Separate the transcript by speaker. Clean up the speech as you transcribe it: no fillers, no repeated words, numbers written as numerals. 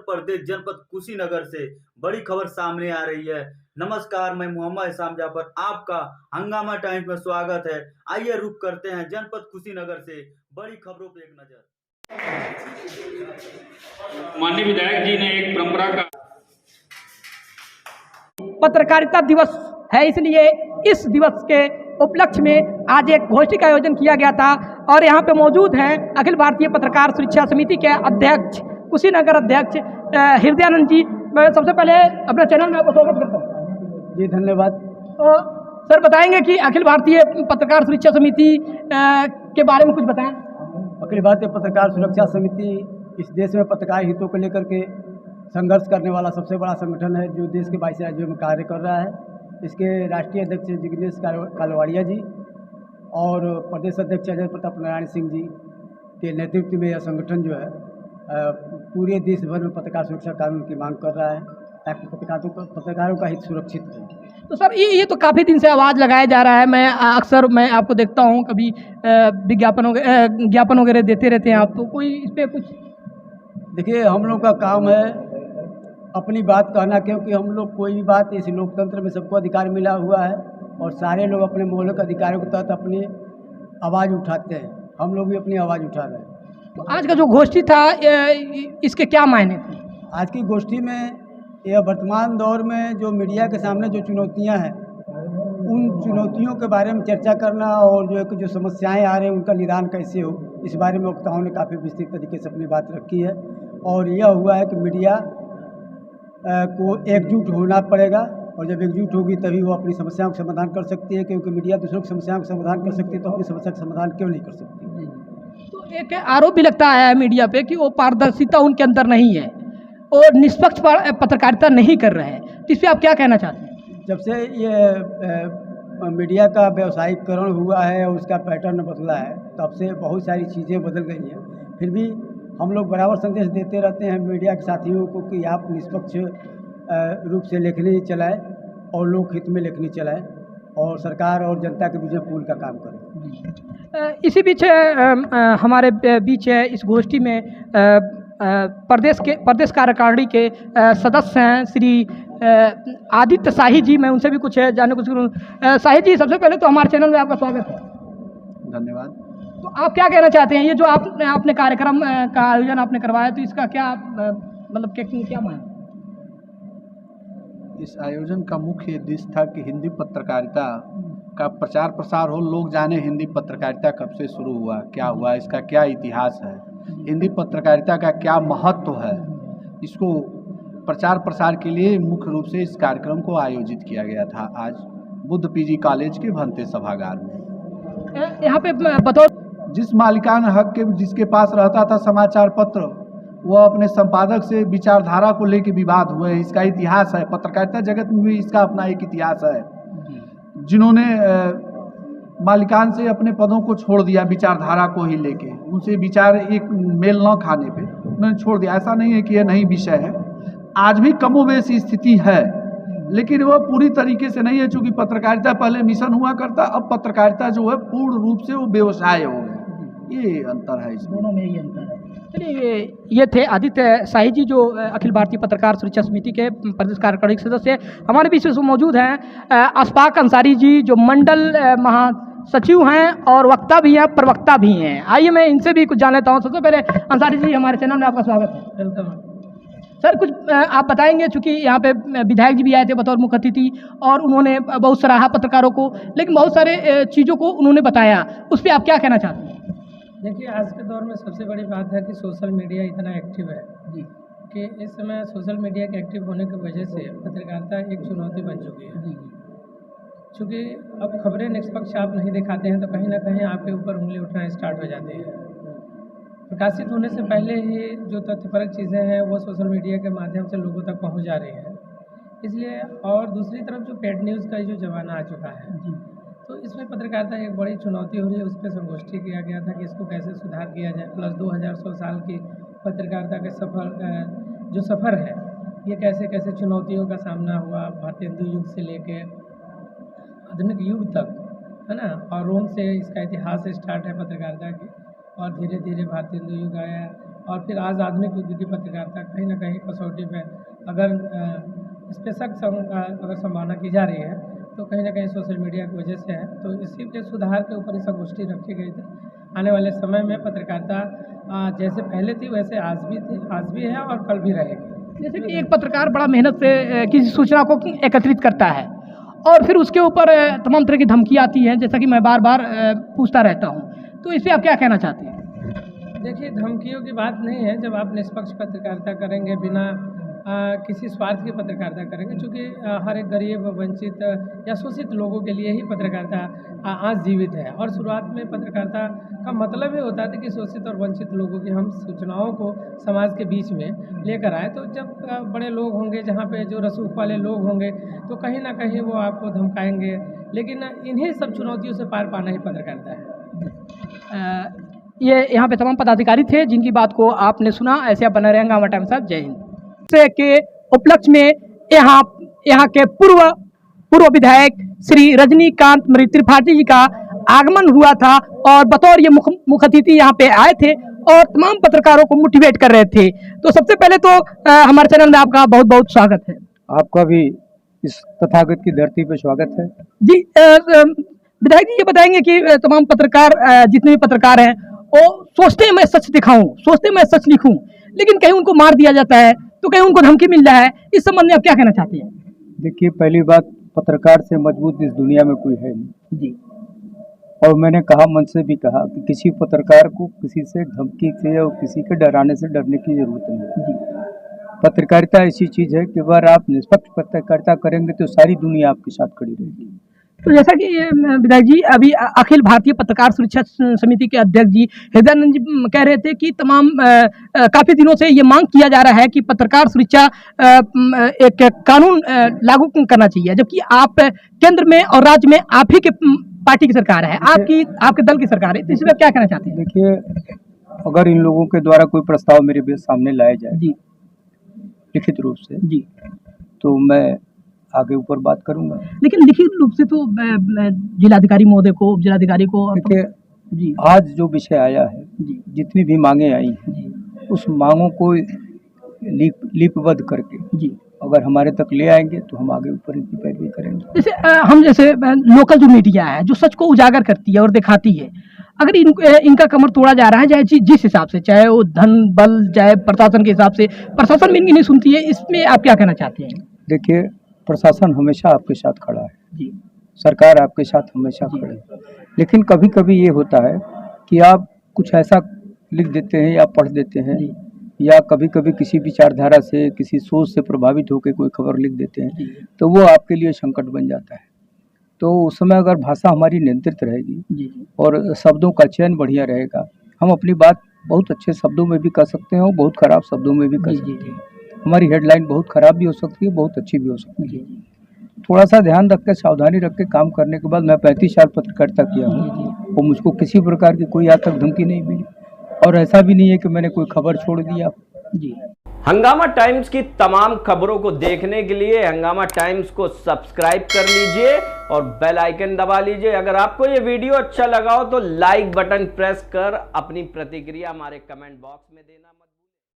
Speaker 1: प्रदेश जनपद कुशीनगर से बड़ी खबर सामने आ रही है। नमस्कार, मैं मोहम्मद इसाम जाफर, आपका हंगामा टाइम्स में स्वागत है। आइए रुक करते हैं जनपद कुशीनगर से बड़ी खबरों पे एक नजर।
Speaker 2: माननीय विधायक जी ने एक परंपरा का
Speaker 3: पत्रकारिता दिवस है, इसलिए इस दिवस के उपलक्ष्य में आज एक गोष्ठी का आयोजन किया गया था और यहाँ पे मौजूद हैं अखिल भारतीय पत्रकार सुरक्षा समिति के अध्यक्ष, कुशीनगर अध्यक्ष हृदयानंद जी। मैं सबसे पहले अपने चैनल में आपका स्वागत करता हूँ।
Speaker 4: जी धन्यवाद।
Speaker 3: तो सर बताएंगे कि अखिल भारतीय पत्रकार सुरक्षा समिति के बारे में कुछ बताएं।
Speaker 4: अखिल भारतीय पत्रकार सुरक्षा समिति इस देश में पत्रकार हितों को लेकर के संघर्ष करने वाला सबसे बड़ा संगठन है जो देश के 22 राज्यों में कार्य कर रहा है। इसके राष्ट्रीय अध्यक्ष जिग्नेश कालवाड़िया जी और प्रदेश अध्यक्ष अजय प्रताप नारायण सिंह जी के नेतृत्व में यह संगठन जो है पूरे देश भर में पत्रकार सुरक्षा कानून की मांग कर रहा है ताकि पत्रकारों का हित सुरक्षित रहे।
Speaker 3: तो सर ये तो काफ़ी दिन से आवाज़ लगाया जा रहा है। मैं आपको देखता हूँ, कभी ज्ञापन वगैरह देते रहते हैं आप, तो कोई इस पर कुछ?
Speaker 4: देखिए, हम लोग का काम है अपनी बात कहना, क्योंकि हम लोग कोई भी बात, इस लोकतंत्र में सबको अधिकार मिला हुआ है और सारे लोग अपने मौलिक अधिकारों के तहत अपनी आवाज़ उठाते हैं। हम लोग भी अपनी आवाज़ उठा रहे हैं।
Speaker 3: तो आज का जो गोष्ठी था इसके क्या मायने थे?
Speaker 4: आज की गोष्ठी में यह वर्तमान दौर में जो मीडिया के सामने जो चुनौतियां हैं उन चुनौतियों के बारे में चर्चा करना और जो समस्याएं आ रही हैं उनका निदान कैसे हो, इस बारे में वक्ताओं ने काफ़ी विस्तृत तरीके से अपनी बात रखी है। और यह हुआ है कि मीडिया को एकजुट होना पड़ेगा और जब एकजुट होगी तभी वो अपनी समस्याओं का समाधान कर सकती है, क्योंकि मीडिया दूसरों की समस्याओं का समाधान कर सकती है तो अपनी समस्या का समाधान क्यों नहीं कर सकती।
Speaker 3: तो एक आरोप भी लगता है मीडिया पे कि वो पारदर्शिता उनके अंदर नहीं है और निष्पक्ष पत्रकारिता नहीं कर रहे हैं, तो इस पर आप क्या कहना चाहते हैं?
Speaker 4: जब से ये मीडिया का व्यावसायिकरण हुआ है, उसका पैटर्न बदला है, तब से बहुत सारी चीज़ें बदल गई हैं। फिर भी हम लोग बराबर संदेश देते रहते हैं मीडिया के साथियों को कि आप निष्पक्ष रूप से लेखनी चलाएं और लोकहित में लेखनी चलाएं और सरकार और जनता के बीच में पुल का काम करें।
Speaker 3: इसी बीच हमारे बीच इस गोष्ठी में प्रदेश कार्यकारिणी के सदस्य हैं श्री आदित्य शाही जी। मैं उनसे भी कुछ जानने को करूँ। शाही जी, सबसे पहले तो हमारे चैनल में आपका स्वागत है।
Speaker 4: धन्यवाद।
Speaker 3: तो आप क्या कहना चाहते हैं, ये जो आपने कार्यक्रम का आयोजन आपने करवाया, तो इसका क्या मतलब क्या माने?
Speaker 5: इस आयोजन का मुख्य उद्देश्य था कि हिंदी पत्रकारिता का प्रचार प्रसार हो, लोग जाने हिंदी पत्रकारिता कब से शुरू हुआ, क्या हुआ, इसका क्या इतिहास है, हिंदी पत्रकारिता का क्या महत्व है। इसको प्रचार प्रसार के लिए मुख्य रूप से इस कार्यक्रम को आयोजित किया गया था आज बुद्ध पीजी कॉलेज के भंते सभागार में।
Speaker 3: यहाँ पे बतौर
Speaker 5: जिस मालिकान हक के जिसके पास रहता था समाचार पत्र, वह अपने संपादक से विचारधारा को लेकर विवाद हुए हैं। इसका इतिहास है, पत्रकारिता जगत में भी इसका अपना एक इतिहास है। जिन्होंने मालिकान से अपने पदों को छोड़ दिया विचारधारा को ही लेके, उनसे विचार एक मेल न खाने पे उन्होंने छोड़ दिया। ऐसा नहीं है कि यह नई विषय है, आज भी कमोबेश स्थिति है, लेकिन वह पूरी तरीके से नहीं है। चूँकि पत्रकारिता पहले मिशन हुआ करता, अब पत्रकारिता जो है पूर्ण रूप से वो व्यवसाय हो गया। ये अंतर है, इस दोनों में ये अंतर है।
Speaker 3: चलिए, ये थे आदित्य शाही जी जो अखिल भारतीय पत्रकार सुरक्षा समिति के प्रदेश कार्यकारिणी सदस्य हमारे बीच में मौजूद हैं। अशफाक अंसारी जी जो मंडल महासचिव हैं और वक्ता भी हैं, प्रवक्ता भी हैं। आइए मैं इनसे भी कुछ जान लेता हूँ। सबसे पहले अंसारी जी, हमारे चैनल में आपका स्वागत है। Welcome sir. कुछ आप बताएंगे, चूँकि यहाँ पे विधायक जी भी आए थे बतौर मुख्य अतिथि और उन्होंने बहुत सराहा पत्रकारों को, लेकिन बहुत सारे चीज़ों को उन्होंने बताया, उस पर आप क्या कहना चाहते हैं?
Speaker 6: देखिए, आज के दौर में सबसे बड़ी बात है कि सोशल मीडिया इतना एक्टिव है जी कि इस समय सोशल मीडिया के एक्टिव होने की वजह से पत्रकारिता एक चुनौती बन चुकी है जी। चूँकि अब खबरें निष्पक्ष आप नहीं दिखाते हैं तो कहीं ना कहीं आपके ऊपर उंगली उठना स्टार्ट हो जाती है। प्रकाशित होने से पहले ही जो तथ्यपरक चीज़ें हैं वो सोशल मीडिया के माध्यम से लोगों तक पहुँच जा रही हैं, इसलिए। और दूसरी तरफ जो पेड न्यूज़ का जो ज़माना आ चुका है जी, तो इसमें पत्रकारिता एक बड़ी चुनौती हो रही है। उस पर संगोष्ठी किया गया था कि इसको कैसे सुधार किया जाए, प्लस 2100 साल की पत्रकारिता के सफ़र है, ये कैसे कैसे चुनौतियों का सामना हुआ, भारतीय हिंदू युग से लेके आधुनिक युग तक, है ना। और रोम से इसका इतिहास स्टार्ट है पत्रकारिता की, और धीरे धीरे भारतीय हिंदू युग आया, और फिर आज आधुनिक युग की पत्रकारिता कहीं ना कहीं कसौटी पे अगर इस पे सख्त अगर संभावना की जा रही है तो कहीं ना कहीं सोशल मीडिया की वजह से है। तो इसी के सुधार के ऊपर ही संगोष्ठी रखी गई थी। आने वाले समय में पत्रकारिता जैसे पहले थी वैसे आज भी है और कल भी रहेगी।
Speaker 3: जैसे कि एक पत्रकार बड़ा मेहनत से किसी सूचना को एकत्रित करता है और फिर उसके ऊपर तमाम तरह की धमकी आती है, जैसा कि मैं बार बार पूछता रहता हूँ, तो इस पर आप क्या कहना चाहते हैं?
Speaker 6: देखिए, धमकियों की बात नहीं है। जब आप निष्पक्ष पत्रकारिता करेंगे, बिना किसी स्वार्थ की पत्रकारिता करेंगे, चूँकि हर एक गरीब, वंचित या शोषित लोगों के लिए ही पत्रकारिता आज जीवित है। और शुरुआत में पत्रकारिता का मतलब ही होता था कि शोषित और वंचित लोगों की हम सूचनाओं को समाज के बीच में लेकर आए। तो जब बड़े लोग होंगे, जहाँ पे जो रसूख वाले लोग होंगे, तो कहीं ना कहीं वो आपको धमकाएंगे, लेकिन इन्हीं सब चुनौतियों से पार पाना ही पत्रकारिता है।
Speaker 3: ये यहाँ पे तमाम पदाधिकारी थे जिनकी बात को आपने सुना। ऐसे आप बना रहे हंगामा टाइम्स साहब। जय हिंद। से के उपलक्ष्य में यहाँ के पूर्व विधायक श्री रजनीकांत त्रिपाठी जी का आगमन हुआ था और बतौर ये मुख्य अतिथि यहाँ पे आए थे और तमाम पत्रकारों को मोटिवेट कर रहे थे। तो सबसे पहले तो हमारे चैनल में आपका बहुत बहुत स्वागत है।
Speaker 7: आपका भी इस तथागत की धरती पे स्वागत है
Speaker 3: जी। विधायक जी ये बताएंगे कि तमाम पत्रकार, जितने भी पत्रकार हैं, वो सोचते हैं मैं सच दिखाऊं, सोचते हैं मैं सच लिखूं, लेकिन कहीं उनको मार दिया जाता है तो कहीं उनको धमकी मिल रहा है। इस संबंध में आप क्या कहना चाहते हैं?
Speaker 7: देखिए, पहली बात, पत्रकार से मजबूत इस दुनिया में कोई है नहीं
Speaker 3: जी।
Speaker 7: और मैंने कहा, मन से भी कहा कि किसी पत्रकार को किसी से धमकी से और किसी के डराने से डरने की जरूरत नहीं है जी। पत्रकारिता ऐसी चीज है कि अगर आप निष्पक्ष पत्रकारिता करेंगे तो सारी दुनिया आपके साथ खड़ी रहेगी।
Speaker 3: तो जैसा कि विधायक जी अभी अखिल भारतीय पत्रकार सुरक्षा समिति के अध्यक्ष जी हृदयानंद जी कह रहे थे कि तमाम काफी दिनों से ये मांग किया जा रहा है कि पत्रकार सुरक्षा एक कानून लागू करना चाहिए, जबकि आप केंद्र में और राज्य में आप ही के पार्टी की सरकार है, आपके दल की सरकार है। तो इसमें क्या कहना चाहते हैं?
Speaker 7: देखिए, अगर इन लोगों के द्वारा कोई प्रस्ताव मेरे सामने लाया जाए जी लिखित रूप से जी, तो मैं आगे ऊपर बात करूंगा।
Speaker 3: लेकिन लिखित रूप से तो जिलाधिकारी महोदय को, उप जिलाधिकारी को
Speaker 7: देखिए जी, आज जो विषय आया है जी, जितनी भी मांगे आई हैं, उस मांगों को लिपिबद्ध करके जी अगर हमारे तक ले आएंगे तो हम आगे ऊपर इनकी पैरवी करेंगे।
Speaker 3: जैसे लोकल जो मीडिया है जो सच को उजागर करती है और दिखाती है, अगर इनका कमर तोड़ा जा रहा है, चाहे जिस हिसाब से, चाहे वो धन बल, चाहे प्रशासन के हिसाब से, प्रशासन भी इनकी नहीं सुनती है, इसमें आप क्या कहना चाहते हैं?
Speaker 7: देखिए, प्रशासन हमेशा आपके साथ खड़ा है जी, सरकार आपके साथ हमेशा खड़ी है, लेकिन कभी कभी ये होता है कि आप कुछ ऐसा लिख देते हैं या पढ़ देते हैं या कभी कभी किसी विचारधारा से, किसी सोच से प्रभावित होकर कोई खबर लिख देते हैं, तो वो आपके लिए संकट बन जाता है। तो उस समय अगर भाषा हमारी नियंत्रित रहेगी और शब्दों का चयन बढ़िया रहेगा, हम अपनी बात बहुत अच्छे शब्दों में भी कर सकते हैं और बहुत खराब शब्दों में भी कर सकते हैं। हमारी हेडलाइन बहुत खराब भी हो सकती है, बहुत अच्छी भी हो सकती है। थोड़ा सा ध्यान रख के, सावधानी रख के काम करने के बाद, मैं 35 साल पत्रकारिता किया हूँ और मुझको किसी प्रकार की कोई आज तक धमकी नहीं मिली और ऐसा भी नहीं है कि मैंने कोई खबर छोड़ दिया जी।
Speaker 8: हंगामा टाइम्स की तमाम खबरों को देखने के लिए हंगामा टाइम्स को सब्सक्राइब कर लीजिए और बेल आइकन दबा लीजिए। अगर आपको ये वीडियो अच्छा लगा हो तो लाइक बटन प्रेस कर अपनी प्रतिक्रिया हमारे कमेंट बॉक्स में देना मत